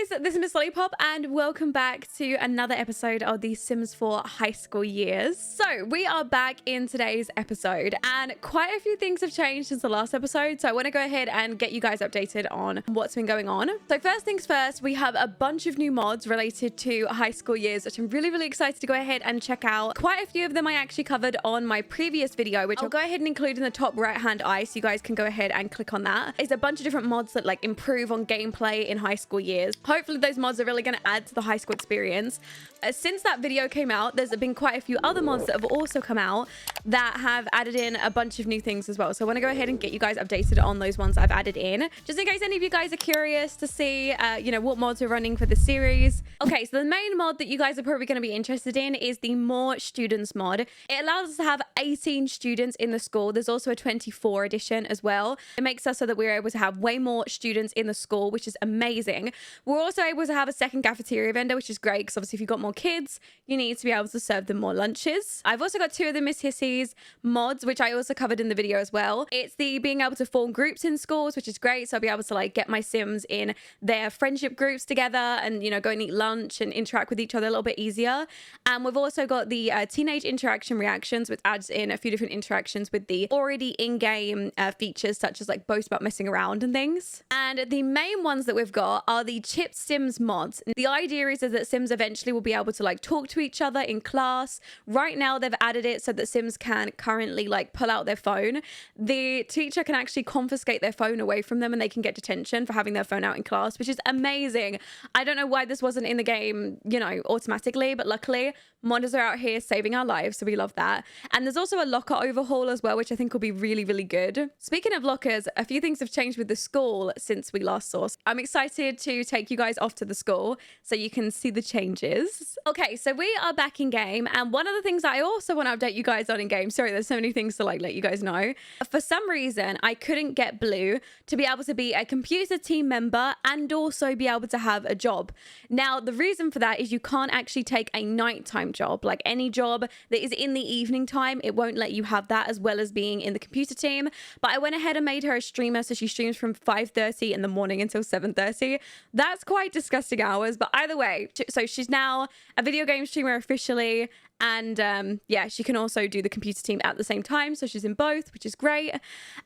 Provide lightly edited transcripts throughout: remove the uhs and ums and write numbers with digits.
guys, this is Miss Lollipop and welcome back to another episode of the Sims 4 high school years. So we are back in today's episode and quite a few things have changed since the last episode. So I want to go ahead and get you guys updated on what's been going on. So first things first, we have a bunch of new mods related to high school years, which I'm really excited to go ahead and check out. Quite a few of them I actually covered on my previous video, which I'll go ahead and include in the top right hand eye so you guys can go ahead and click on that. It's a bunch of different mods that like improve on gameplay in high school years. Hopefully those mods are really going to add to the high school experience. Since that video came out, there's been quite a few other mods that have also come out that have added in a bunch of new things as well. So I want to go ahead and get you guys updated on those ones I've added in, just in case any of you guys are curious to see, you know, what mods are running for the series. Okay, so the main mod that you guys are probably going to be interested in is the More Students mod. It allows us to have 18 students in the school. There's also a 24 edition as well. It makes us so that we're able to have way more students in the school, which is amazing. We're also able to have a second cafeteria vendor, which is great because obviously if you've got more kids, you need to be able to serve them more lunches. I've also got two of the Miss Hissies mods, which I also covered in the video as well. It's the being able to form groups in schools, which is great. So I'll be able to like get my Sims in their friendship groups together and, you know, go and eat lunch and interact with each other a little bit easier. And we've also got the teenage interaction reactions, which adds in a few different interactions with the already in-game features, such as like boast about messing around and things. And the main ones that we've got are the Chipped Sims mods. The idea is that Sims eventually will be able to like talk to each other in class. Right now they've added it so that Sims can currently like pull out their phone. The teacher can actually confiscate their phone away from them and they can get detention for having their phone out in class, which is amazing. I don't know why this wasn't in the game, you know, automatically, but luckily modders are out here saving our lives, so we love that. And there's also a locker overhaul as well, which I think will be really good. Speaking of lockers, a few things have changed with the school since we last saw. I'm excited to take you guys off to the school so you can see the changes. Okay, so we are back in game, and one of the things that I also want to update you guys on in game, sorry, there's so many things to like let you guys know. For some reason, I couldn't get Blue to be able to be a computer team member and also be able to have a job. Now, the reason for that is you can't actually take a nighttime job. Like any job that is in the evening time, it won't let you have that as well as being in the computer team. But I went ahead and made her a streamer, so she streams from 5:30 in the morning until 7:30. That's quite disgusting hours, but either way, so she's now a video game streamer officially. And yeah, she can also do the computer team at the same time, so she's in both, which is great.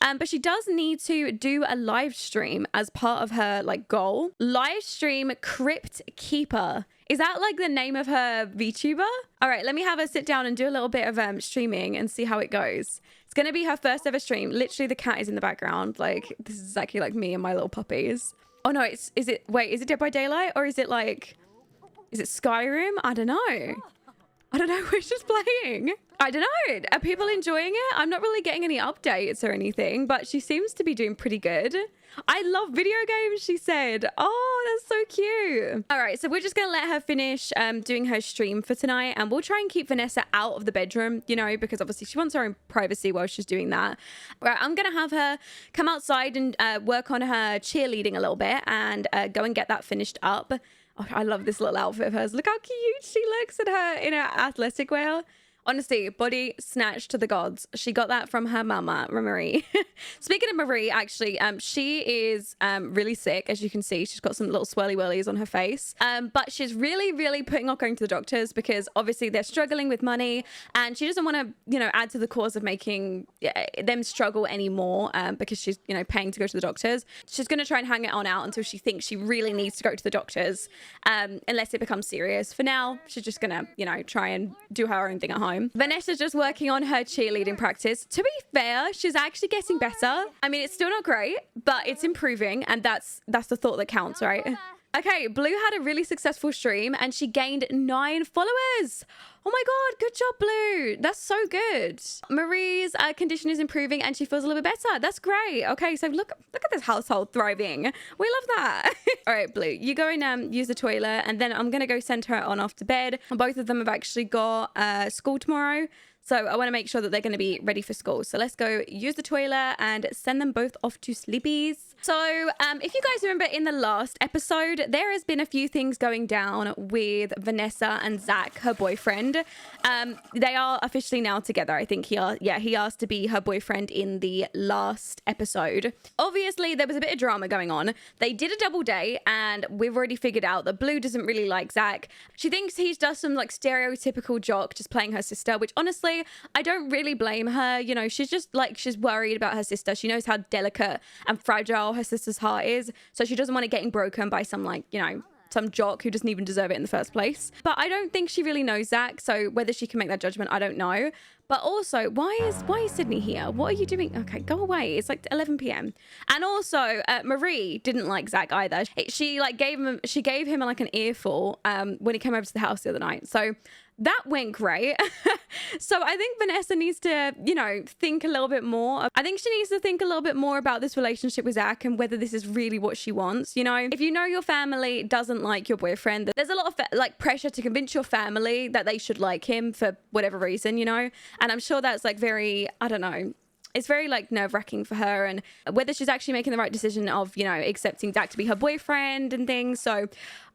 But she does need to do a live stream as part of her like goal. Live stream Crypt Keeper. Is that like the name of her VTuber? All right, let me have her sit down and do a little bit of streaming and see how it goes. It's gonna be her first ever stream. Literally the cat is in the background. Like this is exactly like me and my little puppies. Oh no, is it Dead by Daylight or is it Skyrim? I don't know. I don't know, we're just playing. I don't know. Are people enjoying it? I'm not really getting any updates or anything, but she seems to be doing pretty good. I love video games, she said. Oh, that's so cute. All right, so we're just gonna let her finish doing her stream for tonight, and we'll try and keep Vanessa out of the bedroom, you know, because obviously she wants her own privacy while she's doing that. All right, I'm gonna have her come outside and work on her cheerleading a little bit and go and get that finished up. Oh, I love this little outfit of hers. Look how cute she looks at her in her athletic wear. Honestly, body snatched to the gods. She got that from her mama, Marie. Speaking of Marie, actually, she is really sick. As you can see, she's got some little swirly whirlies on her face. But she's really putting off going to the doctors because obviously they're struggling with money and she doesn't want to, you know, add to the cause of making them struggle anymore because she's, you know, paying to go to the doctors. She's going to try and hang it on out until she thinks she really needs to go to the doctors unless it becomes serious. For now, she's just going to, you know, try and do her own thing at home. Vanessa's just working on her cheerleading practice. To be fair, she's actually getting better. I mean, it's still not great, but it's improving, and that's the thought that counts, right? Okay, Blue had a really successful stream and she gained 9 followers. Oh my god, good job, Blue. That's so good. Marie's condition is improving and she feels a little bit better. That's great. Okay, so look at this household thriving. We love that. All right, Blue, you go and use the toilet and then I'm going to go send her on off to bed. Both of them have actually got school tomorrow. So I want to make sure that they're going to be ready for school. So let's go use the toilet and send them both off to sleepies. So if you guys remember in the last episode, there has been a few things going down with Vanessa and Zach, her boyfriend. They are officially now together. I think he asked to be her boyfriend in the last episode. Obviously, there was a bit of drama going on. They did a double date, and we've already figured out that Blue doesn't really like Zach. She thinks he's just some like stereotypical jock just playing her sister, which honestly, I don't really blame her. You know, she's just like, she's worried about her sister. She knows how delicate and fragile her sister's heart is. So she doesn't want it getting broken by some like, you know, some jock who doesn't even deserve it in the first place. But I don't think she really knows Zach. So whether she can make that judgment, I don't know. But also, why is Sydney here? What are you doing? Okay, go away. It's like 11 p.m. And also, Marie didn't like Zach either. She gave him like an earful when he came over to the house the other night. So that went great. So I think Vanessa needs to, you know, think a little bit more. I think she needs to think a little bit more about this relationship with Zach and whether this is really what she wants. You know, if you know your family doesn't like your boyfriend, there's a lot of like pressure to convince your family that they should like him for whatever reason, you know. And I'm sure that's like very, I don't know, it's very like nerve-wracking for her, and whether she's actually making the right decision of, you know, accepting Zach to be her boyfriend and things. So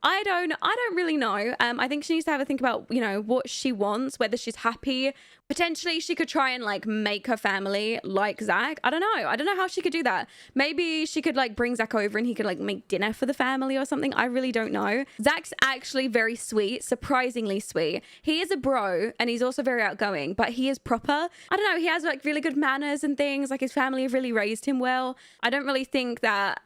I don't really know. I think she needs to have a think about, you know, what she wants, whether she's happy. Potentially she could try and like make her family like Zach. I don't know how she could do that. Maybe she could like bring Zach over and he could like make dinner for the family or something. I really don't know. Zach's actually very sweet, surprisingly sweet. He is a bro and he's also very outgoing, but he is proper. I don't know, he has like really good manners and things. Like his family have really raised him well. I don't really think that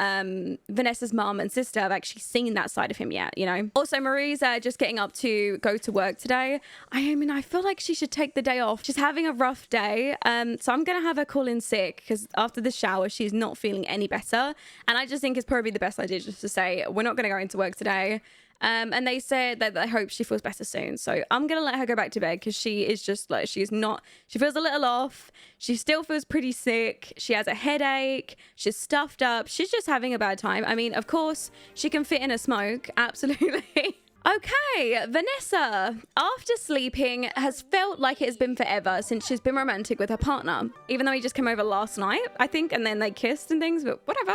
Vanessa's mom and sister have actually seen that side of him yet, you know. Also, Marie's just getting up to go to work today. I mean, I feel like she should take the day off. She's having a rough day. So I'm going to have her call in sick because after the shower, she's not feeling any better. And I just think it's probably the best idea just to say, we're not going to go into work today. And they said that they hope she feels better soon. So I'm going to let her go back to bed because she is just like, she feels a little off. She still feels pretty sick. She has a headache. She's stuffed up. She's just having a bad time. I mean, of course, she can fit in a smoke. Absolutely. Okay, Vanessa, after sleeping, has felt like it has been forever since she's been romantic with her partner. Even though he just came over last night, I think, and then they kissed and things, but whatever.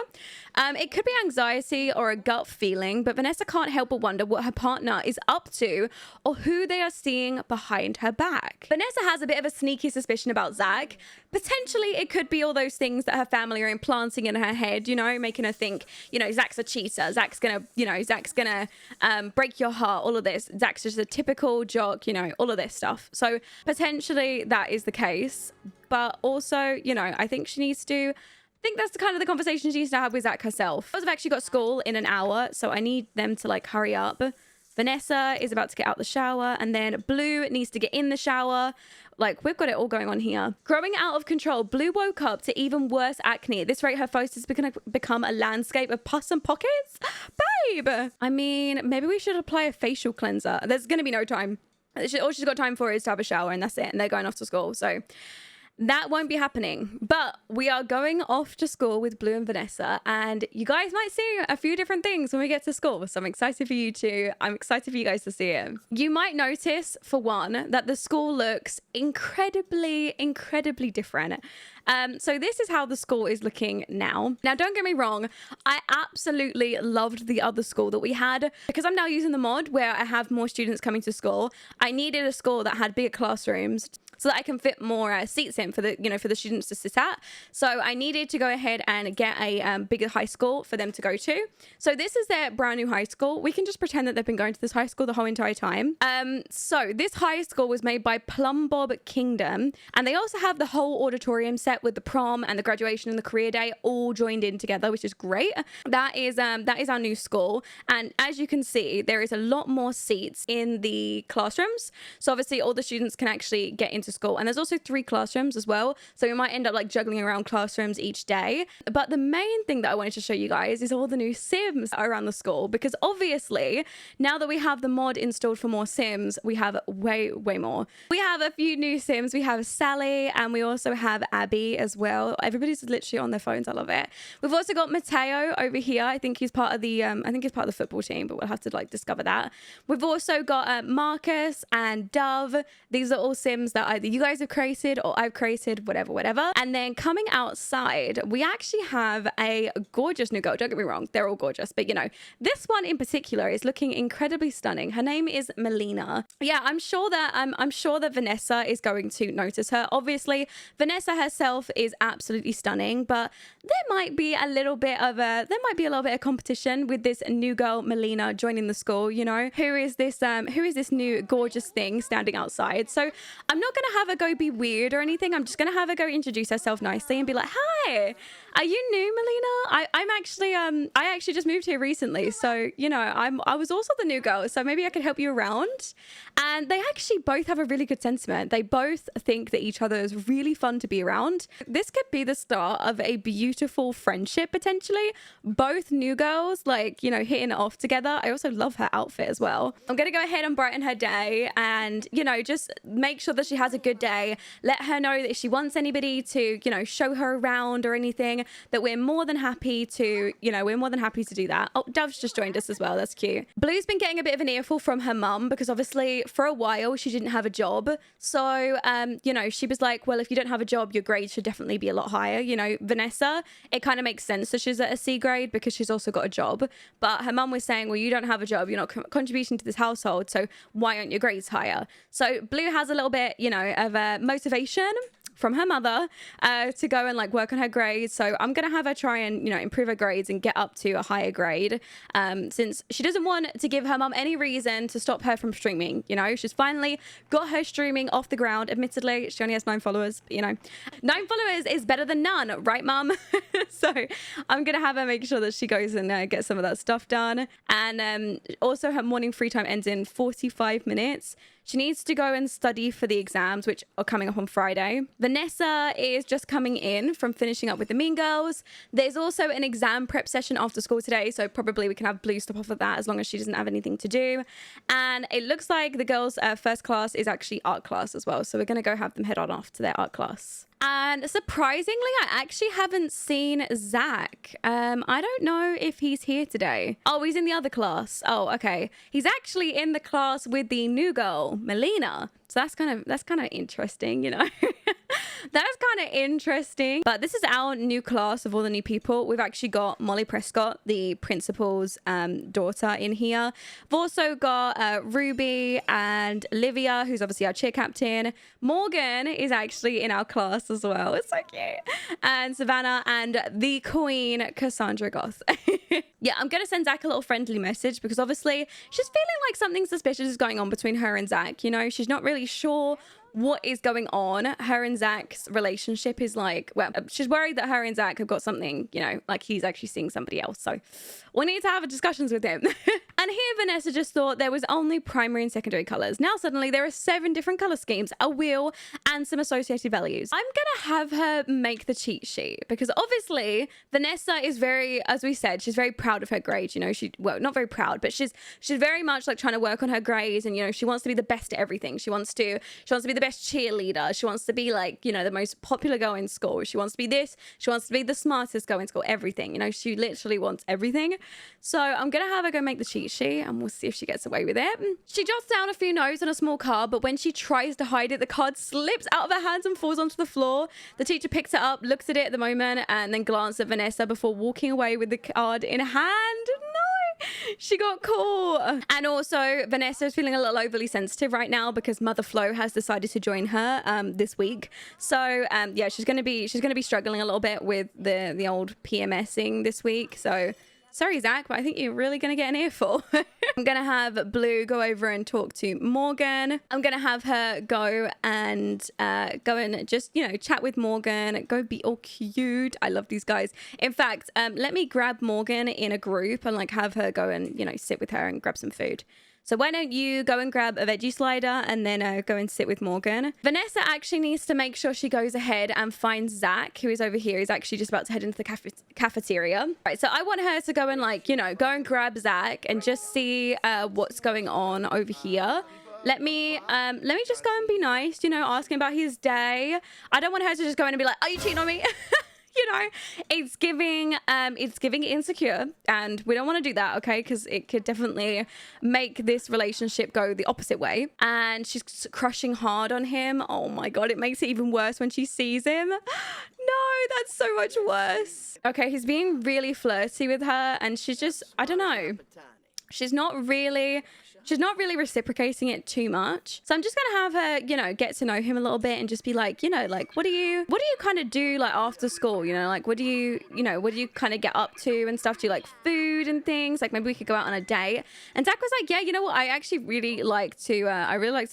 It could be anxiety or a gut feeling, but Vanessa can't help but wonder what her partner is up to or who they are seeing behind her back. Vanessa has a bit of a sneaky suspicion about Zach. Potentially, it could be all those things that her family are implanting in her head, you know, making her think, you know, Zach's a cheater. Zach's gonna break your heart, all of this. Zach's just a typical jock, you know, all of this stuff. So potentially that is the case, but also, you know, I think she needs to, I think that's the kind of the conversation she needs to have with Zach herself. I've actually got school in an hour, so I need them to like hurry up. Vanessa is about to get out the shower, and then Blue needs to get in the shower. Like, we've got it all going on here. Growing out of control, Blue woke up to even worse acne. At this rate, her face is going to become a landscape of pus and pockets. Babe! I mean, maybe we should apply a facial cleanser. There's going to be no time. All she's got time for is to have a shower, and that's it. And they're going off to school, so that won't be happening. But we are going off to school with Blue and Vanessa, and you guys might see a few different things when we get to school. So I'm excited for you I'm excited for you guys to see it. You might notice, for one, that the school looks incredibly different. So this is how the school is looking now. Now, don't get me wrong, I absolutely loved the other school that we had. Because I'm now using the mod where I have more students coming to school, I needed a school that had bigger classrooms so that I can fit more seats in for the, you know, for the students to sit at. So I needed to go ahead and get a bigger high school for them to go to. So this is their brand new high school. We can just pretend that they've been going to this high school the whole entire time. So this high school was made by Plum Bob Kingdom, and they also have the whole auditorium set with the prom and the graduation and the career day all joined in together, which is great. That is our new school, and as you can see, there is a lot more seats in the classrooms. So obviously all the students can actually get into school, and there's also 3 classrooms as well, so we might end up like juggling around classrooms each day. But the main thing that I wanted to show you guys is all the new Sims around the school, because obviously now that we have the mod installed for more Sims, we have way more. We have a few new Sims. We have Sally, and we also have Abby as well. Everybody's literally on their phones. I love it. We've also got Mateo over here. I think he's part of the football team, but we'll have to like discover that. We've also got Marcus and Dove. These are all Sims that either you guys have created or I've created, whatever. And then coming outside, we actually have a gorgeous new girl. Don't get me wrong, they're all gorgeous, but you know, this one in particular is looking incredibly stunning. Her name is Melina. Yeah, I'm sure that Vanessa is going to notice her. Obviously, Vanessa herself is absolutely stunning, but there might be a little bit of competition with this new girl Melina joining the school. You know, who is this new gorgeous thing standing outside? So I'm not gonna have her go be weird or anything. I'm just gonna have her go introduce herself nicely and be like, hi, are you new, Melina? I actually just moved here recently, so you know, I was also the new girl, so maybe I could help you around. And they actually both have a really good sentiment. They both think that each other is really fun to be around. This could be the start of a beautiful friendship potentially. Both new girls, like, you know, hitting it off together. I also love her outfit as well. I'm gonna go ahead and brighten her day and, you know, just make sure that she has a good day. Let her know that if she wants anybody to, you know, show her around or anything, that we're more than happy to, you know, do that. Oh, Dove's just joined us as well. That's cute. Blue's been getting a bit of an earful from her mum because obviously for a while she didn't have a job. So, you know, she was like, well, if you don't have a job, your grades should definitely be a lot higher. You know, Vanessa, it kind of makes sense that she's at a C grade because she's also got a job. But her mum was saying, well, you don't have a job. You're not contributing to this household. So why aren't your grades higher? So Blue has a little bit, you know, of a motivation from her mother to go and like work on her grades. So I'm gonna have her try and, you know, improve her grades and get up to a higher grade, since she doesn't want to give her mum any reason to stop her from streaming. You know, she's finally got her streaming off the ground. Admittedly, she only has 9 followers, but, you know, 9 followers is better than none, right, mum? So I'm gonna have her make sure that she goes and gets some of that stuff done. And also her morning free time ends in 45 minutes. She needs to go and study for the exams, which are coming up on Friday. Vanessa is just coming in from finishing up with the Mean Girls. There's also an exam prep session after school today, so probably we can have Blue stop off of that as long as she doesn't have anything to do. And it looks like the girls' first class is actually art class as well, so we're going to go have them head on off to their art class. And surprisingly, I actually haven't seen Zach. I don't know if he's here today. Oh, he's in the other class. Oh, okay. He's actually in the class with the new girl, Melina. So that's kind of interesting, you know. That's kind of interesting. But this is our new class of all the new people. We've actually got Molly Prescott, the principal's daughter, in here. We've also got Ruby and Olivia, who's obviously our cheer captain. Morgan is actually in our class as well. It's so cute. And Savannah and the queen, Cassandra Goth. Yeah, I'm going to send Zach a little friendly message because obviously she's feeling like something suspicious is going on between her and Zach. You know, she's not really sure what is going on. Her and Zach's relationship is like, well, she's worried that her and Zach have got something, you know, like he's actually seeing somebody else. So we need to have discussions with him. And here Vanessa just thought there was only primary and secondary colors. Now suddenly there are 7 different color schemes, a wheel, and some associated values. I'm gonna have her make the cheat sheet because obviously Vanessa is very, as we said, she's very proud of her grades. You know, well, not very proud, but she's very much like trying to work on her grades, and you know, she wants to be the best at everything. She wants to be the best cheerleader. She wants to be like, you know, the most popular girl in school. She wants to be this. She wants to be the smartest girl in school. Everything. You know, she literally wants everything. So I'm gonna have her go make the cheat sheet and we'll see if she gets away with it. She jots down a few notes on a small card, but when she tries to hide it, the card slips out of her hands and falls onto the floor. The teacher picks it up, looks at it at the moment, and then glances at Vanessa before walking away with the card in hand. No! She got caught. And also Vanessa is feeling a little overly sensitive right now because Mother Flo has decided to join her this week. So yeah, she's gonna be struggling a little bit with the old PMSing this week. So sorry, Zach, but I think you're really going to get an earful. I'm going to have Blue go over and talk to Morgan. I'm going to have her go and just, you know, chat with Morgan. Go be all cute. I love these guys. In fact, let me grab Morgan in a group and like have her go and, you know, sit with her and grab some food. So why don't you go and grab a veggie slider and then go and sit with Morgan. Vanessa actually needs to make sure she goes ahead and finds Zach, who is over here. He's actually just about to head into the cafeteria. Right, so I want her to go and like, you know, go and grab Zach and just see what's going on over here. Let me just go and be nice, you know, ask him about his day. I don't want her to just go in and be like, are you cheating on me? You know, it's giving insecure, and we don't want to do that, okay? Because it could definitely make this relationship go the opposite way. And she's crushing hard on him. Oh my god, it makes it even worse when she sees him. No, that's so much worse. Okay, he's being really flirty with her, and she's just, I don't know, she's not really reciprocating it too much. So I'm just gonna have her, you know, get to know him a little bit and just be like, you know, like, what do you kind of do like after school? You know, like, what do you kind of get up to and stuff? Do you like food and things? Like, maybe we could go out on a date. And Zach was like, yeah, you know what? I actually really like to,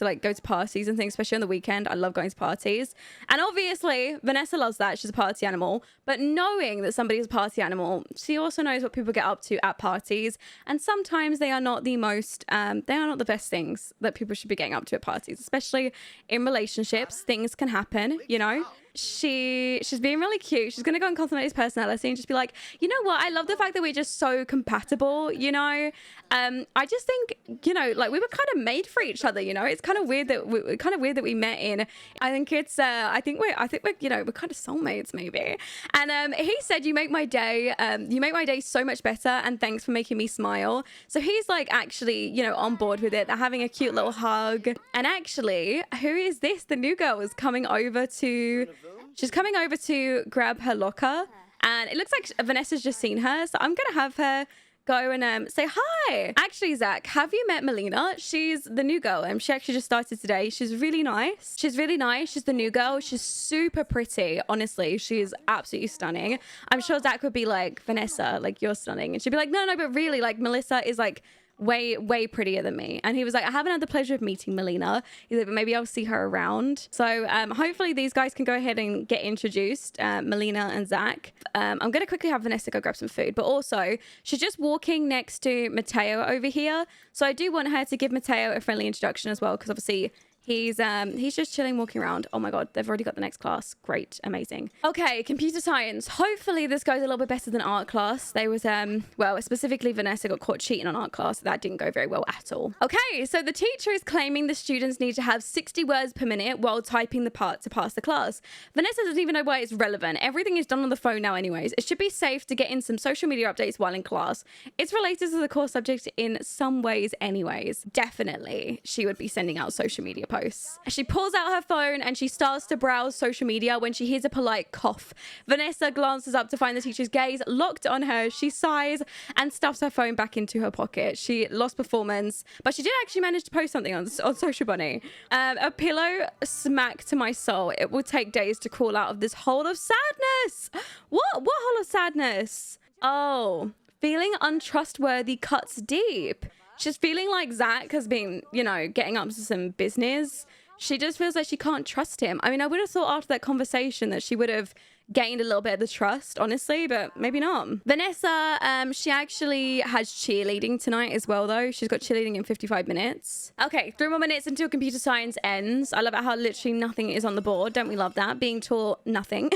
like go to parties and things, especially on the weekend. I love going to parties. And obviously Vanessa loves that. She's a party animal. But knowing that somebody's a party animal, she also knows what people get up to at parties. And sometimes they are not the most, they are not the best things that people should be getting up to at parties, especially in relationships. Things can happen, you know. She's being really cute. She's gonna go and compliment his personality and just be like, you know what, I love the fact that we're just so compatible, you know. I just think, you know, like, we were kind of made for each other, you know. It's kind of weird that we met in, I think it's I think we're you know, we're kind of soulmates maybe. And he said, you make my day so much better, and thanks for making me smile. So he's like actually, you know, on board with it. They're having a cute little hug. And actually, who is this? The new girl is coming over to grab her locker, and it looks like Vanessa's just seen her, so I'm gonna have her go and say hi. Actually, Zach, have you met Melina? She's the new girl, and she actually just started today. She's really nice. She's the new girl. She's super pretty. Honestly, she's absolutely stunning. I'm sure Zach would be like, Vanessa, like, you're stunning, and she'd be like, no, but really, like, Melissa is like way prettier than me. And he was like, I haven't had the pleasure of meeting Melina. He's like, but maybe I'll see her around. So hopefully these guys can go ahead and get introduced, Melina and Zach. I'm gonna quickly have Vanessa go grab some food, but also she's just walking next to Mateo over here, so I do want her to give Mateo a friendly introduction as well, because obviously he's just chilling, walking around. Oh my god, they've already got the next class. Great, amazing. Okay, computer science. Hopefully this goes a little bit better than art class. They was well, specifically Vanessa got caught cheating on art class. That didn't go very well at all. Okay, so the teacher is claiming the students need to have 60 words per minute while typing the part to pass the class. Vanessa doesn't even know why it's relevant. Everything is done on the phone now anyways. It should be safe to get in some social media updates while in class. It's related to the core subject in some ways anyways. Definitely she would be sending out social media posts. She pulls out her phone and she starts to browse social media when she hears a polite cough. Vanessa glances up to find the teacher's gaze locked on her. She sighs and stuffs her phone back into her pocket. She lost performance, but she did actually manage to post something on Social Bunny. A pillow smack to my soul. It will take days to crawl out of this hole of sadness. What hole of sadness? Oh, feeling untrustworthy cuts deep. She's feeling like Zach has been, you know, getting up to some business. She just feels like she can't trust him. I mean, I would have thought after that conversation that she would have gained a little bit of the trust, honestly, but maybe not. Vanessa, she actually has cheerleading tonight as well, though. She's got cheerleading in 55 minutes. Okay, 3 more minutes until computer science ends. I love it how literally nothing is on the board. Don't we love that? Being taught nothing.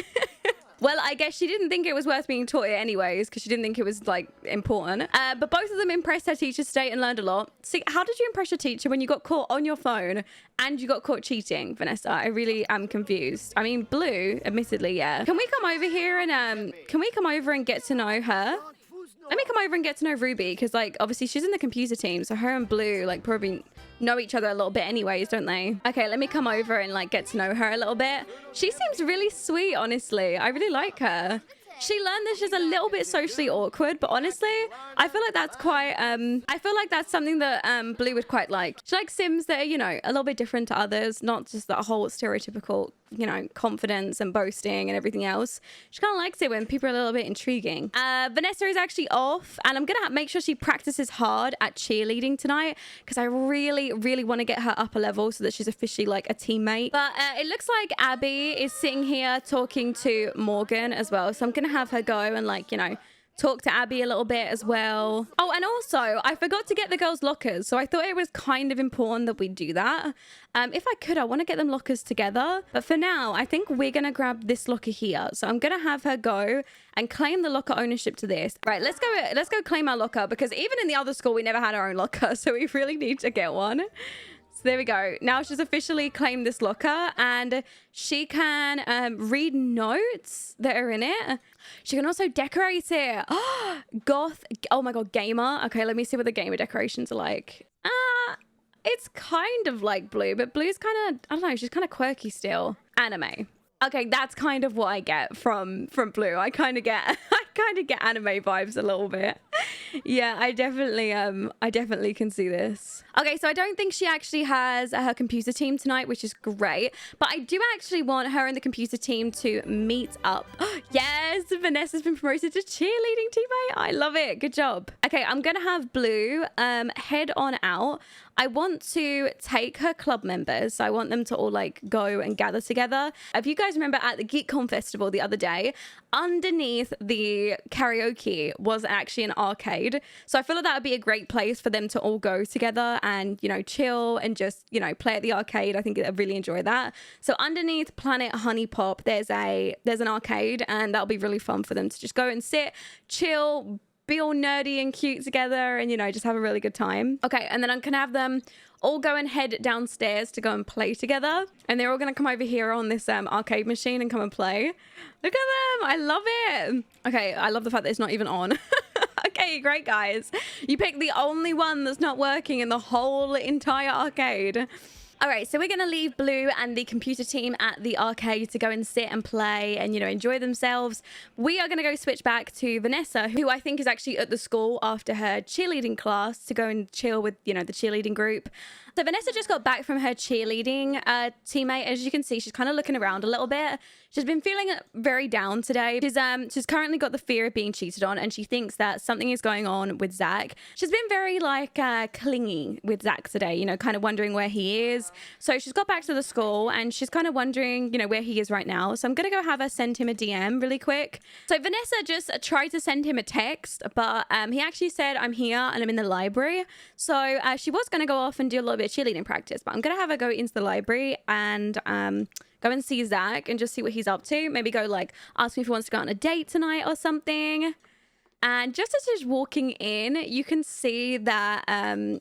Well, I guess she didn't think it was worth being taught it anyways, because she didn't think it was, like, important. But both of them impressed their teachers today and learned a lot. See, how did you impress your teacher when you got caught on your phone and you got caught cheating, Vanessa? I really am confused. I mean, Blue, admittedly, yeah. Can we come over here and, get to know her? Let me come over and get to know Ruby, because, like, obviously she's in the computer team, so her and Blue, like, probably know each other a little bit anyways, don't they? Okay, let me come over and, like, get to know her a little bit. She seems really sweet, honestly. I really like her. She learned that she's a little bit socially awkward, but honestly, I feel like that's quite, I feel like that's something that Blue would quite like. She likes Sims that are, you know, a little bit different to others, not just that whole stereotypical, you know, confidence and boasting and everything else. She kind of likes it when people are a little bit intriguing. Vanessa is actually off, and I'm gonna make sure she practices hard at cheerleading tonight, because I really want to get her up a level so that she's officially like a teammate. But it looks like Abby is sitting here talking to Morgan as well, so I'm gonna have her go and, like, you know, talk to Abby a little bit as well. Oh, and also I forgot to get the girls' lockers, so I thought it was kind of important that we do that. If I could, I want to get them lockers together, but for now I think we're gonna grab this locker here. So I'm gonna have her go and claim the locker ownership to this. Right, let's go claim our locker, because even in the other school we never had our own locker, so we really need to get one. there we go. Now she's officially claimed this locker and she can read notes that are in it. She can also decorate it. Goth. Oh my God, gamer. Okay, let me see what the gamer decorations are like. It's kind of like Blue, but Blue's kind of, I don't know, she's kind of quirky still. Anime. Okay, that's kind of what I get from Blue. I kind of get anime vibes a little bit. Yeah, I definitely can see this. Okay, so I don't think she actually has her computer team tonight, which is great. But I do actually want her and the computer team to meet up. Yes, Vanessa's been promoted to cheerleading teammate. I love it. Good job. Okay, I'm gonna have Blue head on out. I want to take her club members. So I want them to all like go and gather together. If you guys remember at the GeekCon festival the other day, underneath the karaoke was actually an arcade. So I feel like that would be a great place for them to all go together and, you know, chill and just, you know, play at the arcade. I think I'd really enjoy that. So underneath Planet Honey Pop, there's an arcade, and that'll be really fun for them to just go and sit, chill, be all nerdy and cute together and, you know, just have a really good time. Okay, and then I'm gonna have them all go and head downstairs to go and play together. And they're all gonna come over here on this arcade machine and come and play. Look at them, I love it. Okay, I love the fact that it's not even on. Okay, great guys. You picked the only one that's not working in the whole entire arcade. All right, so we're going to leave Blue and the computer team at the arcade to go and sit and play and, you know, enjoy themselves. We are going to go switch back to Vanessa, who I think is actually at the school after her cheerleading class to go and chill with, you know, the cheerleading group. So Vanessa just got back from her cheerleading teammate. As you can see, she's kind of looking around a little bit. She's been feeling very down today. She's currently got the fear of being cheated on, and she thinks that something is going on with Zach. She's been very like clingy with Zach today, you know, kind of wondering where he is. So she's got back to the school and she's kind of wondering, you know, where he is right now. So I'm going to go have her send him a DM really quick. So Vanessa just tried to send him a text, but he actually said, I'm here and I'm in the library. So she was going to go off and do a little bit of cheerleading practice, but I'm going to have her go into the library and go and see Zach and just see what he's up to. Maybe go like ask me if he wants to go on a date tonight or something. And just as she's walking in, you can see that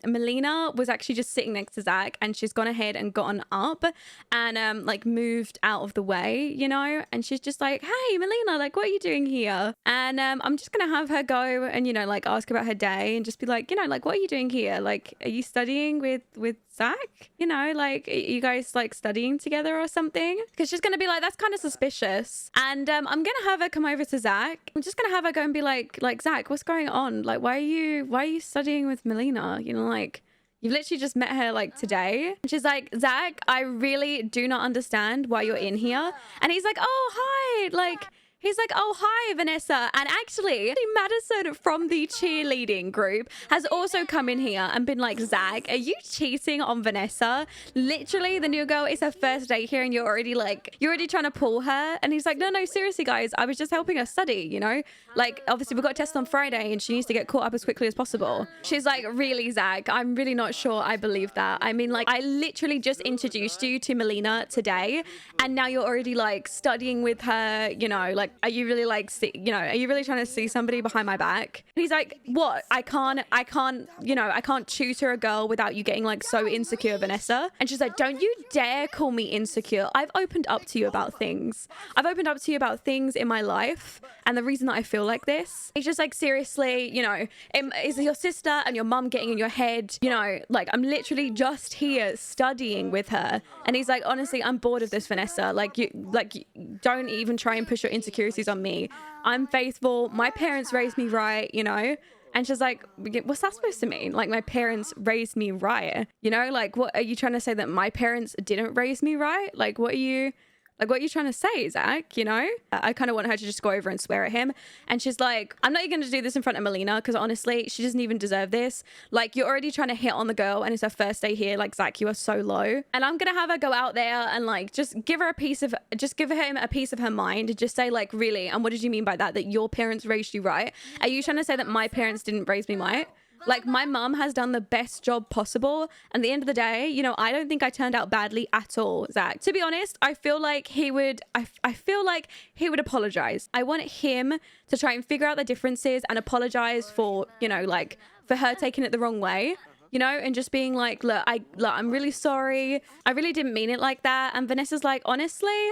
Melina was actually just sitting next to Zach, and she's gone ahead and gotten up and like moved out of the way, you know, and she's just like, hey, Melina, like, what are you doing here? And I'm just going to have her go and, you know, like ask about her day and just be like, you know, like, what are you doing here? Like, are you studying with Zach? You know, like, are you guys like studying together or something? Because she's going to be like, that's kind of suspicious. And I'm going to have her come over to Zach. I'm just going to have her go and be like, Zach, what's going on? Like, why are you studying with Melina? You know, like, you've literally just met her like today. And she's like, Zach, I really do not understand why you're in here. And he's like, oh, hi. Like, he's like, oh, hi, Vanessa. And actually, Madison from the cheerleading group has also come in here and been like, Zach, are you cheating on Vanessa? Literally, the new girl is her first day here and you're already trying to pull her. And he's like, no, seriously, guys, I was just helping her study, you know? Like, obviously, we've got a test on Friday and she needs to get caught up as quickly as possible. She's like, really, Zach? I'm really not sure I believe that. I mean, like, I literally just introduced you to Melina today and now you're already like studying with her, you know, like, are you really like, are you really trying to see somebody behind my back? And he's like, what? I can't tutor a girl without you getting like so insecure, Vanessa. And she's like, don't you dare call me insecure. I've opened up to you about things. I've opened up to you about things in my life. And the reason that I feel like this, it's just like, seriously, you know, is your sister and your mum getting in your head? You know, like, I'm literally just here studying with her. And he's like, honestly, I'm bored of this, Vanessa. Like, you don't even try and push your insecurities on me. I'm faithful. My parents raised me right, you know? And she's like, what's that supposed to mean? Like, my parents raised me right, you know? Like, what are you trying to say, that my parents didn't raise me right? Like, what are you trying to say, Zach? You know? I kind of want her to just go over and swear at him. And she's like, I'm not even going to do this in front of Melina because honestly, she doesn't even deserve this. Like, you're already trying to hit on the girl and it's her first day here. Like, Zach, you are so low. And I'm going to have her go out there and like, just give him a piece of her mind and just say like, really? And what did you mean by that? That your parents raised you right? Are you trying to say that my parents didn't raise me right? Like, my mum has done the best job possible. And at the end of the day, you know, I don't think I turned out badly at all, Zach. To be honest, I feel like he would apologize. I want him to try and figure out the differences and apologize for, you know, like, for her taking it the wrong way. you know, and just being like, look, I'm really sorry. I really didn't mean it like that. And Vanessa's like, honestly,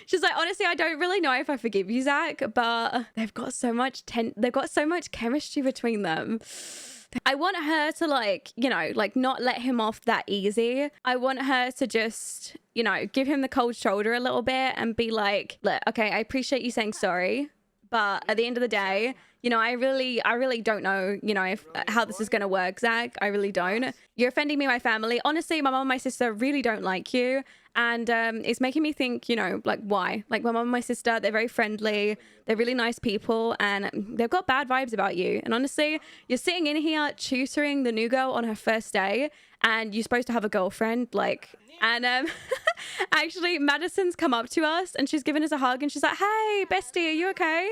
she's like, honestly, I don't really know if I forgive you, Zach, but they've got so much chemistry between them. I want her to, like, you know, like, not let him off that easy. I want her to just, you know, give him the cold shoulder a little bit and be like, look, okay, I appreciate you saying sorry, but at the end of the day, you know, I really don't know, you know, how this is going to work, Zach. I really don't. You're offending me, my family. Honestly, my mom and my sister really don't like you. And it's making me think, you know, like, why? Like, my mom and my sister, they're very friendly. They're really nice people. And they've got bad vibes about you. And honestly, you're sitting in here tutoring the new girl on her first day. And you're supposed to have a girlfriend. Like, and actually, Madison's come up to us. And she's given us a hug. And she's like, hey, bestie, are you okay?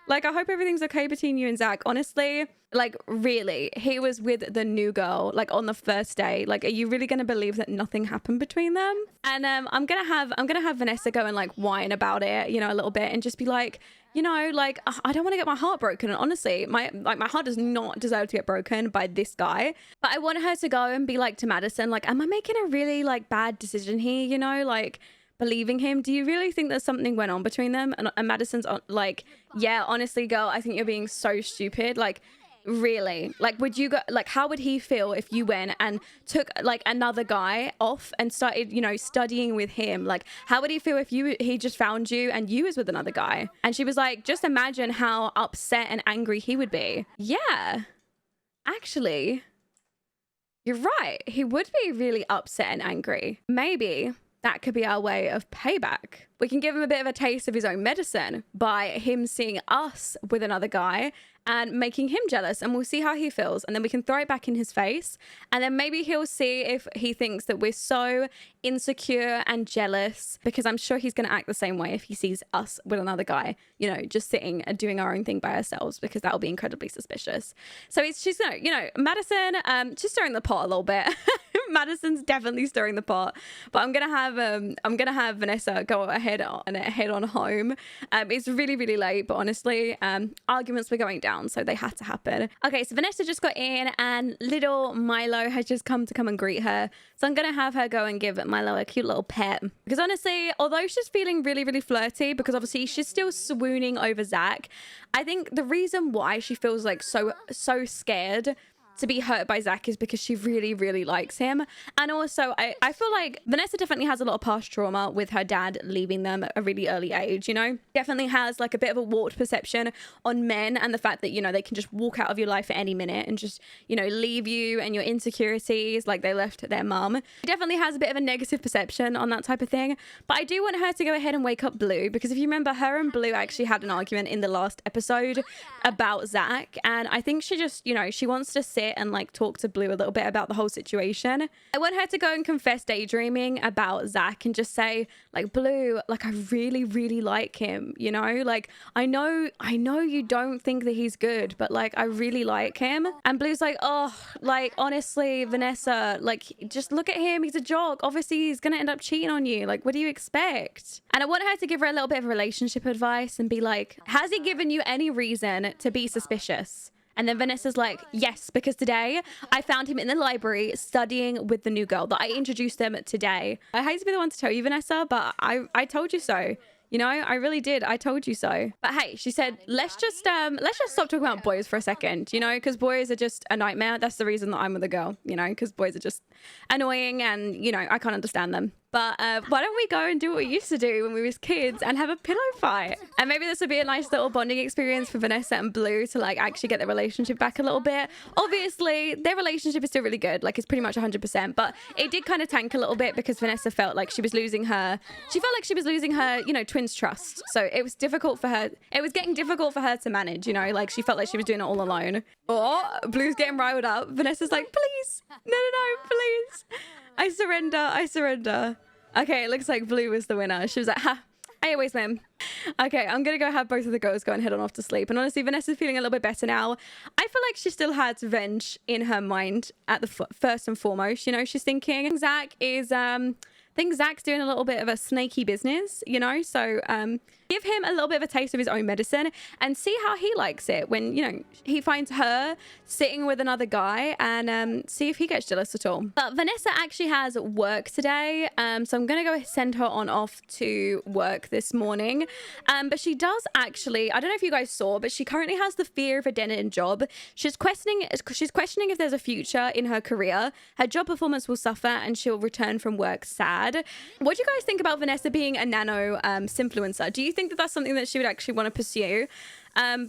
Like, I hope everything's okay between you and Zach. Honestly, like, really, he was with the new girl, like, on the first day. Like, are you really going to believe that nothing happened between them? And I'm gonna have Vanessa go and, like, whine about it, you know, a little bit, and just be like, you know, like, I don't want to get my heart broken. And honestly, my heart does not deserve to get broken by this guy. But I want her to go and be like to Madison, like, am I making a really, like, bad decision here? You know, like, believing him, do you really think that something went on between them? And Madison's like, yeah, honestly, girl, I think you're being so stupid. Like, really, like, would you go, like, how would he feel if you went and took, like, another guy off and started, you know, studying with him? Like, how would he feel if he just found you and you was with another guy? And she was like, just imagine how upset and angry he would be. Yeah, actually, you're right, he would be really upset and angry. Maybe that could be our way of payback. We can give him a bit of a taste of his own medicine by him seeing us with another guy and making him jealous, and we'll see how he feels, and then we can throw it back in his face, and then maybe he'll see if he thinks that we're so insecure and jealous, because I'm sure he's going to act the same way if he sees us with another guy, you know, just sitting and doing our own thing by ourselves, because that'll be incredibly suspicious. So she's, you know, Madison, she's stirring the pot a little bit. Madison's definitely stirring the pot, but I'm gonna have Vanessa go ahead and head on home. It's really, really late, but honestly, arguments were going down, so they had to happen. Okay, so Vanessa just got in, and little Milo has just come and greet her. So I'm gonna have her go and give Milo a cute little pet, because honestly, although she's feeling really, really flirty, because obviously she's still swooning over Zach, I think the reason why she feels like so scared to be hurt by Zach is because she really, really likes him. And also, I feel like Vanessa definitely has a lot of past trauma with her dad leaving them at a really early age, you know? Definitely has like a bit of a warped perception on men, and the fact that, you know, they can just walk out of your life at any minute and just, you know, leave you and your insecurities like they left their mum. Definitely has a bit of a negative perception on that type of thing. But I do want her to go ahead and wake up Blue, because if you remember, her and Blue actually had an argument in the last episode about Zach, and I think she just, you know, she wants to sit and like talk to Blue a little bit about the whole situation. I want her to go and confess daydreaming about Zach and just say, like, Blue, like, I really, really like him, you know? Like, I know you don't think that he's good, but like, I really like him. And Blue's like, oh, like, honestly, Vanessa, like, just look at him. He's a jock. Obviously, he's gonna end up cheating on you. Like, what do you expect? And I want her to give her a little bit of relationship advice and be like, has he given you any reason to be suspicious? And then Vanessa's like, yes, because today I found him in the library studying with the new girl that I introduced them today. I hate to be the one to tell you, Vanessa, but I told you so. You know, I really did. I told you so. But hey, she said, let's just stop talking about boys for a second, you know, because boys are just a nightmare. That's the reason that I'm with a girl, you know, because boys are just annoying and, you know, I can't understand them. But why don't we go and do what we used to do when we was kids and have a pillow fight? And maybe this would be a nice little bonding experience for Vanessa and Blue to like actually get their relationship back a little bit. Obviously, their relationship is still really good. Like, it's pretty much 100%. But it did kind of tank a little bit because Vanessa felt like she was losing her. She felt like she was losing her, you know, twins' trust. So it was difficult for her. It was getting difficult for her to manage, you know? Like, she felt like she was doing it all alone. Or Blue's getting riled up. Vanessa's like, please. No, please. I surrender. Okay, it looks like Blue was the winner. She was like, ha, I always win. Okay, I'm gonna go have both of the girls go and head on off to sleep. And honestly, Vanessa's feeling a little bit better now. I feel like she still had revenge in her mind at the first and foremost. You know, she's thinking Zach is, I think Zach's doing a little bit of a snaky business, you know? So Give him a little bit of a taste of his own medicine and see how he likes it when, you know, he finds her sitting with another guy, and see if he gets jealous at all. But Vanessa actually has work today, so I'm gonna go send her on off to work this morning. But she does actually, I don't know if you guys saw, but she currently has the fear of a dead-end job. She's questioning if there's a future in her career. Her job performance will suffer and she'll return from work sad. What do you guys think about Vanessa being a nano influencer? Do you think that that's something that she would actually want to pursue?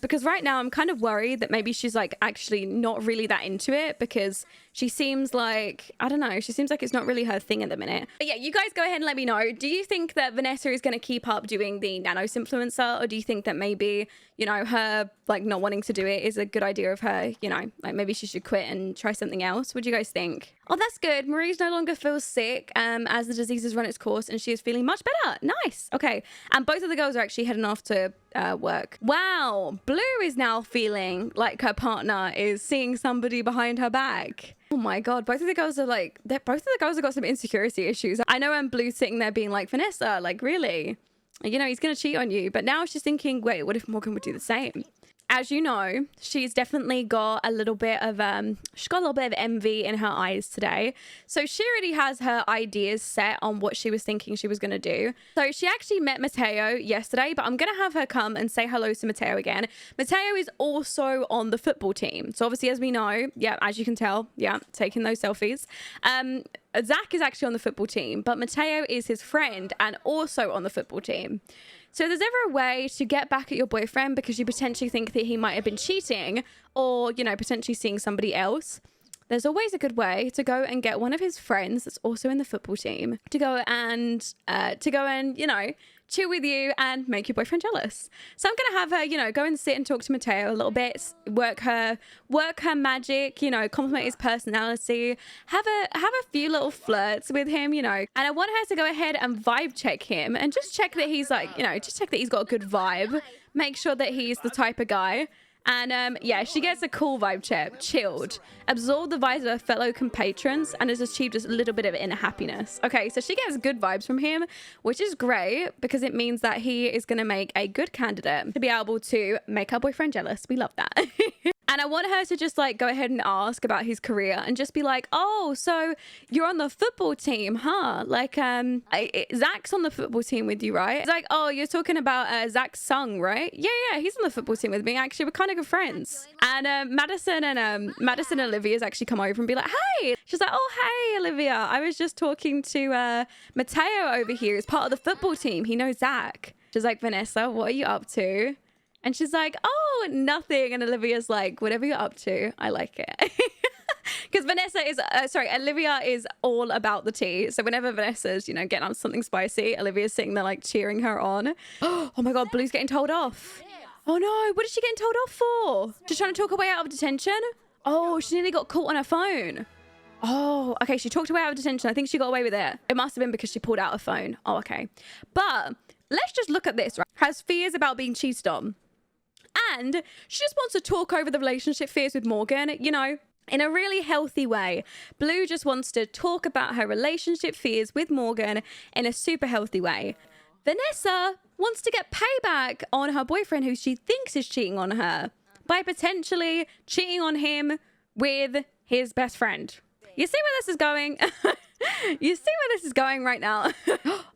Because right now I'm kind of worried that maybe she's like actually not really that into it, because she seems like, I don't know, she seems like it's not really her thing at the minute. But yeah, you guys go ahead and let me know. Do you think that Vanessa is going to keep up doing the nanos influencer, or do you think that maybe, you know, her like not wanting to do it is a good idea of her, you know, like maybe she should quit and try something else? What do you guys think? Oh, that's good. Marie's no longer feels sick as the disease has run its course, and she is feeling much better. Nice. Okay. And both of the girls are actually heading off to work. Wow. Blue is now feeling like her partner is seeing somebody behind her back. Oh my god, both of the girls are like, both of the girls have got some insecurity issues. I know I'm Blue sitting there being like, Vanessa, like really? You know, he's gonna cheat on you. But now she's thinking, wait, what if Morgan would do the same? As you know, she's definitely got a little bit of envy in her eyes today. So she already has her ideas set on what she was thinking she was going to do. So she actually met Mateo yesterday, but I'm going to have her come and say hello to Mateo again. Mateo is also on the football team. So obviously, as we know, yeah, as you can tell, yeah, taking those selfies. Zach is actually on the football team, but Mateo is his friend and also on the football team. So if there's ever a way to get back at your boyfriend because you potentially think that he might have been cheating, or, you know, potentially seeing somebody else, there's always a good way to go and get one of his friends that's also in the football team to go and, you know, chill with you and make your boyfriend jealous. So I'm gonna have her, you know, go and sit and talk to Mateo a little bit, work her magic, you know, compliment his personality, have a few little flirts with him, you know. And I want her to go ahead and vibe check him and just check that he's like, you know, just check that he's got a good vibe, make sure that he's the type of guy. And yeah, she gets a cool vibe check, chilled, absorbed the vibes of her fellow compatrons, and has achieved a little bit of inner happiness. Okay, so she gets good vibes from him, which is great because it means that he is going to make a good candidate to be able to make her boyfriend jealous. We love that. And I want her to just like go ahead and ask about his career and just be like, oh, so you're on the football team, huh? Like, Zach's on the football team with you, right? It's like, oh, you're talking about Zach Sung, right? Yeah, he's on the football team with me. Actually, we're kind of good friends. And Madison and Olivia's actually come over and be like, hey. She's like, oh, hey, Olivia. I was just talking to Mateo over here. He's part of the football team. He knows Zach. She's like, Vanessa, what are you up to? And she's like, oh, nothing. And Olivia's like, whatever you're up to, I like it. Because Olivia is all about the tea. So whenever Vanessa's, you know, getting on something spicy, Olivia's sitting there like cheering her on. Oh my God, Blue's getting told off. Oh no, what is she getting told off for? She's trying to talk her way out of detention? Oh, she nearly got caught on her phone. Oh, okay, she talked her way out of detention. I think she got away with it. It must have been because she pulled out her phone. Oh, okay. But let's just look at this, right? Has fears about being cheated on. And she just wants to talk over the relationship fears with Morgan, you know, in a really healthy way. Blue just wants to talk about her relationship fears with Morgan in a super healthy way. Vanessa wants to get payback on her boyfriend who she thinks is cheating on her by potentially cheating on him with his best friend. You see where this is going? You see where this is going right now?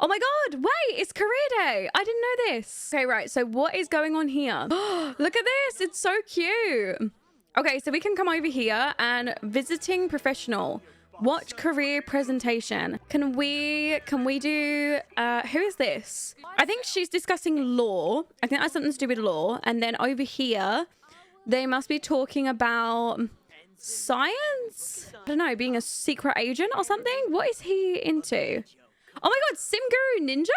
Oh my God, wait, it's career day. I didn't know this. Okay, right, so what is going on here? Look at this, it's so cute. Okay, so we can come over here and visiting professional. Watch career presentation. Can we do, who is this? I think she's discussing law. I think that's something to do with law. And then over here, they must be talking about science? I don't know, being a secret agent or something? What is he into? Oh my God, Sim Guru Ninja?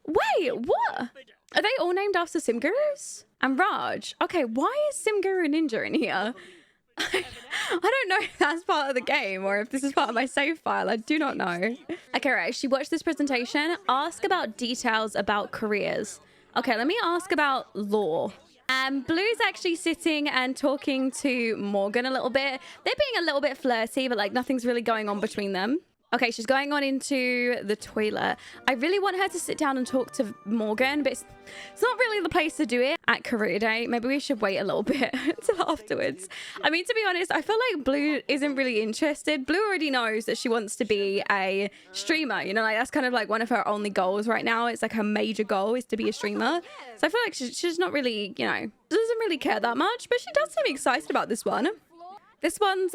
Wait, what? Are they all named after Sim Gurus? And Raj. Okay, why is Sim Guru Ninja in here? I don't know if that's part of the game or if this is part of my save file. I do not know. Okay, right. She watched this presentation. Ask about details about careers. Okay, let me ask about law. Blue's actually sitting and talking to Morgan a little bit. They're being a little bit flirty, but like nothing's really going on between them. Okay, she's going on into the toilet. I really want her to sit down and talk to Morgan, but it's not really the place to do it at career day. Maybe we should wait a little bit until afterwards. I mean, to be honest, I feel like Blue isn't really interested. Blue already knows that she wants to be a streamer. You know, like that's kind of like one of her only goals right now. It's like her major goal is to be a streamer. So I feel like she's not really, you know, doesn't really care that much, but she does seem excited about this one. This one's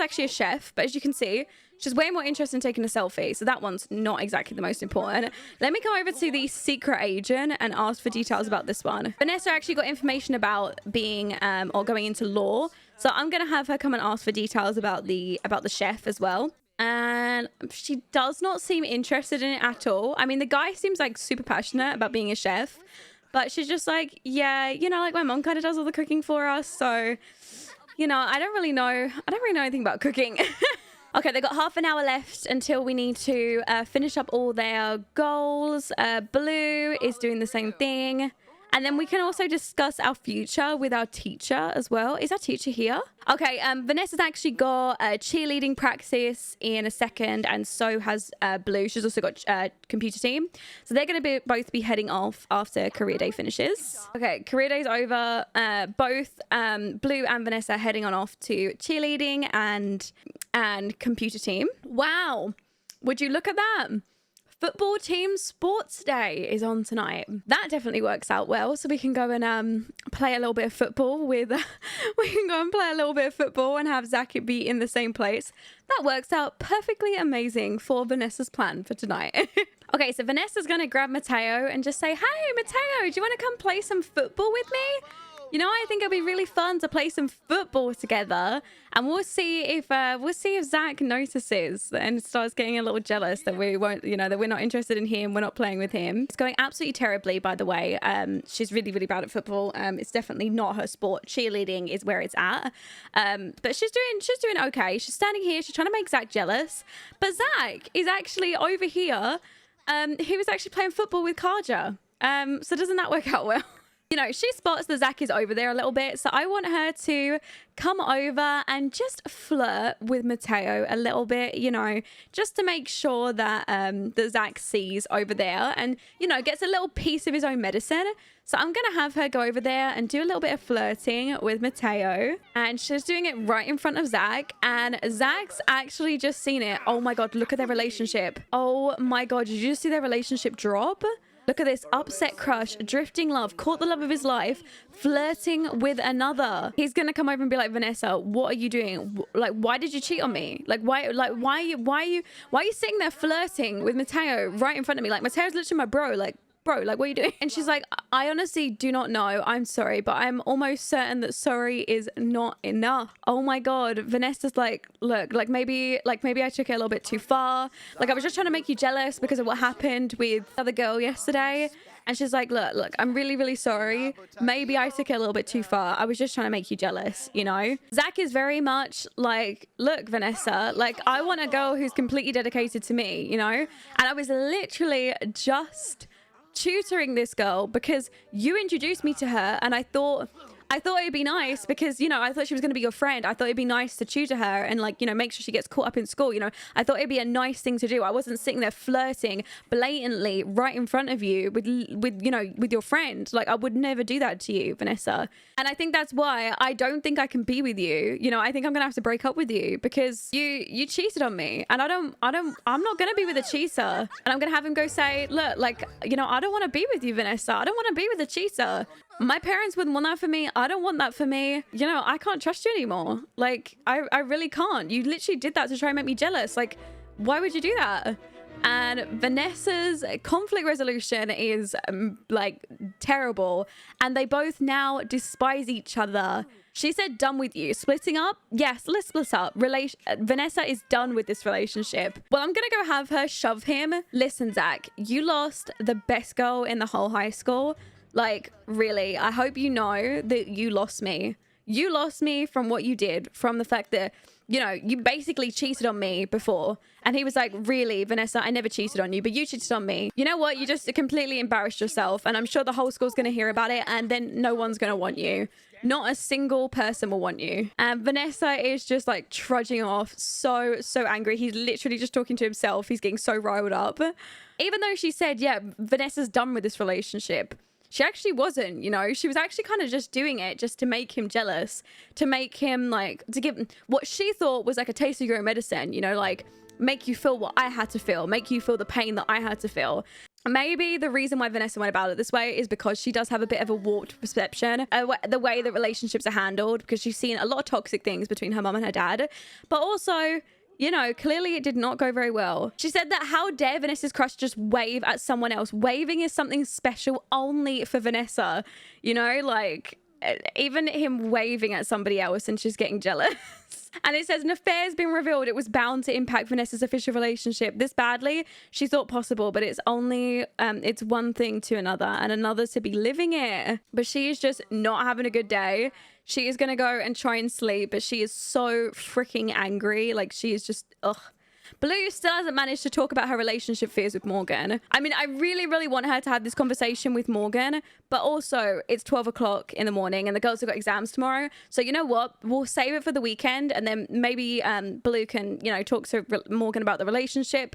actually a chef, but as you can see, she's way more interested in taking a selfie. So that one's not exactly the most important. Let me come over to the secret agent and ask for details about this one. Vanessa actually got information about being or going into law. So I'm gonna have her come and ask for details about the chef as well. And she does not seem interested in it at all. I mean, the guy seems like super passionate about being a chef, but she's just like, yeah, you know, like my mom kind of does all the cooking for us, so you know, I don't really know anything about cooking. Okay, they got half an hour left until we need to finish up all their goals. Blue is doing the same thing. And then we can also discuss our future with our teacher as well. Is our teacher here? Okay, Vanessa's actually got cheerleading practice in a second, and so has Blue. She's also got computer team. So they're going to both be heading off after career day finishes. Okay, career day's over. Both Blue and Vanessa are heading on off to cheerleading and computer team. Wow, would you look at that? Football team sports day is on tonight. That definitely works out well. So we can go and play a little bit of football with we can go and play a little bit of football and have Zach be in the same place. That works out perfectly amazing for Vanessa's plan for tonight. Okay, so Vanessa's gonna grab Mateo and just say, hey Mateo, do you want to come play some football with me? You know, I think it'll be really fun to play some football together, and we'll see if Zach notices and starts getting a little jealous that we won't, you know, that we're not interested in him, we're not playing with him. It's going absolutely terribly, by the way. She's really, really bad at football. It's definitely not her sport. Cheerleading is where it's at. But she's doing okay. She's standing here. She's trying to make Zach jealous, but Zach is actually over here. He was actually playing football with Kaja. So doesn't that work out well? You know, she spots that Zach is over there a little bit, so I want her to come over and just flirt with Mateo a little bit, you know, just to make sure that that Zach sees over there and, you know, gets a little piece of his own medicine. So I'm going to have her go over there and do a little bit of flirting with Mateo, and she's doing it right in front of Zach, and Zach's actually just seen it. Oh my God, look at their relationship. Oh my God, did you just see their relationship drop? Look at this, upset crush, drifting love, caught the love of his life, flirting with another. He's gonna come over and be like, Vanessa, what are you doing? Like, why did you cheat on me? Like, why are you sitting there flirting with Mateo right in front of me? Like, Mateo's literally my bro. Like, bro, like, what are you doing? And she's like, I honestly do not know. I'm sorry, but I'm almost certain that sorry is not enough. Oh my God. Vanessa's like, look, like maybe I took it a little bit too far. Like, I was just trying to make you jealous because of what happened with the other girl yesterday. And she's like, look, I'm really, really sorry. Maybe I took it a little bit too far. I was just trying to make you jealous, you know? Zach is very much like, look, Vanessa, like, I want a girl who's completely dedicated to me, you know? And I was literally just tutoring this girl because you introduced me to her, and I thought it'd be nice because, you know, I thought she was going to be your friend. I thought it'd be nice to tutor her and, like, you know, make sure she gets caught up in school. You know, I thought it'd be a nice thing to do. I wasn't sitting there flirting blatantly right in front of you with you know, with your friend. Like, I would never do that to you, Vanessa. And I think that's why I don't think I can be with you. You know, I think I'm gonna have to break up with you because you cheated on me, and I'm not gonna be with a cheater. And I'm gonna have him go say, look, like, you know, I don't want to be with you, Vanessa. I don't want to be with a cheater. My parents wouldn't want that for me. I don't want that for me. You know, I can't trust you anymore. Like, I really can't. You literally did that to try and make me jealous. Like, why would you do that? And Vanessa's conflict resolution is like terrible, and they both now despise each other. She said, done with you. Splitting up? Yes, let's split up. Vanessa is done with this relationship. Well, I'm gonna go have her shove him. Listen, Zach, you lost the best girl in the whole high school. Like, really, I hope you know that you lost me. You lost me from what you did, from the fact that, you know, you basically cheated on me before. And he was like, really, Vanessa, I never cheated on you, but you cheated on me. You know what? You just completely embarrassed yourself. And I'm sure the whole school's going to hear about it, and then no one's going to want you. Not a single person will want you. And Vanessa is just like trudging off, so angry. He's literally just talking to himself. He's getting so riled up. Even though she said, yeah, Vanessa's done with this relationship, she actually wasn't, you know. She was actually kind of just doing it just to make him jealous, to make him like, to give what she thought was like a taste of your own medicine, you know, like make you feel what I had to feel, make you feel the pain that I had to feel. Maybe the reason why Vanessa went about it this way is because she does have a bit of a warped perception of the way that relationships are handled, because she's seen a lot of toxic things between her mum and her dad, but also, you know, clearly it did not go very well. She said that how dare Vanessa's crush just wave at someone else. Waving is something special only for Vanessa, you know, like even him waving at somebody else and she's getting jealous. And it says an affair has been revealed. It was bound to impact Vanessa's official relationship this badly. She thought possible, but it's only it's one thing to another and another to be living it. But she is just not having a good day. She is gonna go and try and sleep, but she is so freaking angry. Like she is just ugh. Blue still hasn't managed to talk about her relationship fears with Morgan. I mean, I really want her to have this conversation with Morgan, but also it's 12 o'clock in the morning and the girls have got exams tomorrow. So you know what? We'll save it for the weekend and then maybe Blue can, you know, talk to Morgan about the relationship,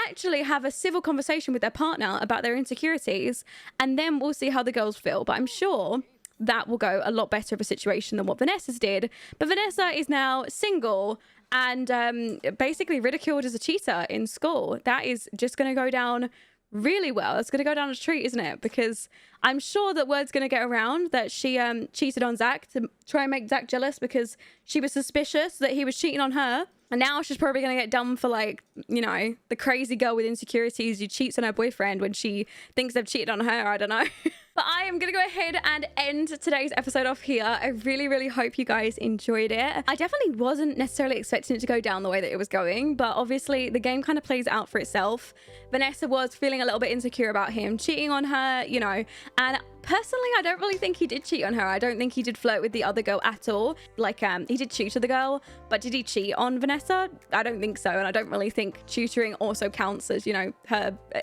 actually have a civil conversation with their partner about their insecurities, and then we'll see how the girls feel. But I'm sure that will go a lot better of a situation than what Vanessa's did. But Vanessa is now single and basically ridiculed as a cheater in school. That is just going to go down really well. It's going to go down a treat, isn't it? Because I'm sure that word's going to get around that she cheated on Zach to try and make Zach jealous because she was suspicious that he was cheating on her. And now she's probably going to get done for, like, you know, the crazy girl with insecurities who cheats on her boyfriend when she thinks they've cheated on her. I don't know. But I am going to go ahead and end today's episode off here. I really hope you guys enjoyed it. I definitely wasn't necessarily expecting it to go down the way that it was going, but obviously the game kind of plays out for itself. Vanessa was feeling a little bit insecure about him cheating on her, you know, and personally, I don't really think he did cheat on her. I don't think he did flirt with the other girl at all. Like, he did tutor the girl, but did he cheat on Vanessa? I don't think so. And I don't really think tutoring also counts as, you know,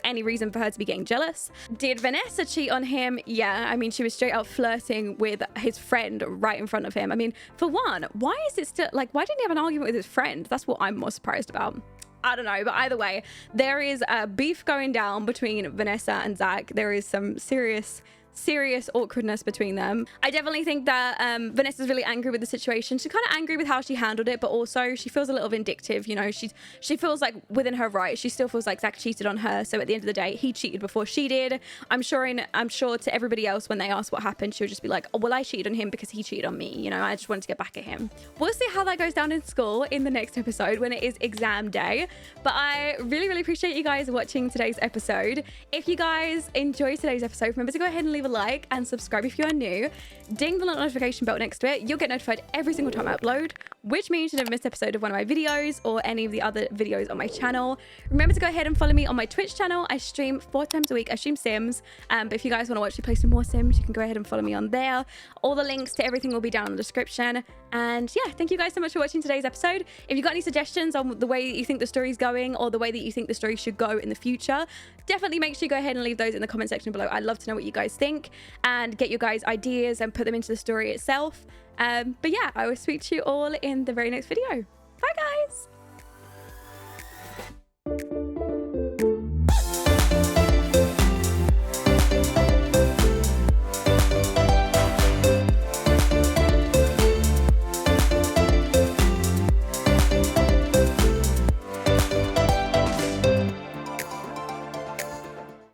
any reason for her to be getting jealous. Did Vanessa cheat on him? Yeah. I mean, she was straight out flirting with his friend right in front of him. I mean, for one, why is it still, like, why didn't he have an argument with his friend? That's what I'm more surprised about. I don't know, but either way, there is a beef going down between Vanessa and Zach. There is some serious awkwardness between them. I definitely think that Vanessa's really angry with the situation. She's kind of angry with how she handled it, but also she feels a little vindictive, you know. She feels like within her right, she still feels like Zach cheated on her, so at the end of the day he cheated before she did. I'm sure to everybody else when they ask what happened, she'll just be like, oh well, I cheated on him because he cheated on me, you know. I just wanted to get back at him. We'll see how that goes down in school in the next episode when it is exam day. But I really appreciate you guys watching today's episode. If you guys enjoyed today's episode, remember to go ahead and leave a like and subscribe if you are new. Ding the notification bell next to it. You'll get notified every single time I upload, which means you never miss an episode of one of my videos or any of the other videos on my channel. Remember to go ahead and follow me on my Twitch channel. I stream 4 times a week. I stream Sims, but if you guys want to watch me play some more Sims, you can go ahead and follow me on there. All the links to everything will be down in the description. And yeah, thank you guys so much for watching today's episode. If you've got any suggestions on the way that you think the story's going or the way that you think the story should go in the future, definitely make sure you go ahead and leave those in the comment section below. I'd love to know what you guys think and get your guys' ideas and put them into the story itself. But yeah, I will speak to you all in the very next video. Bye guys.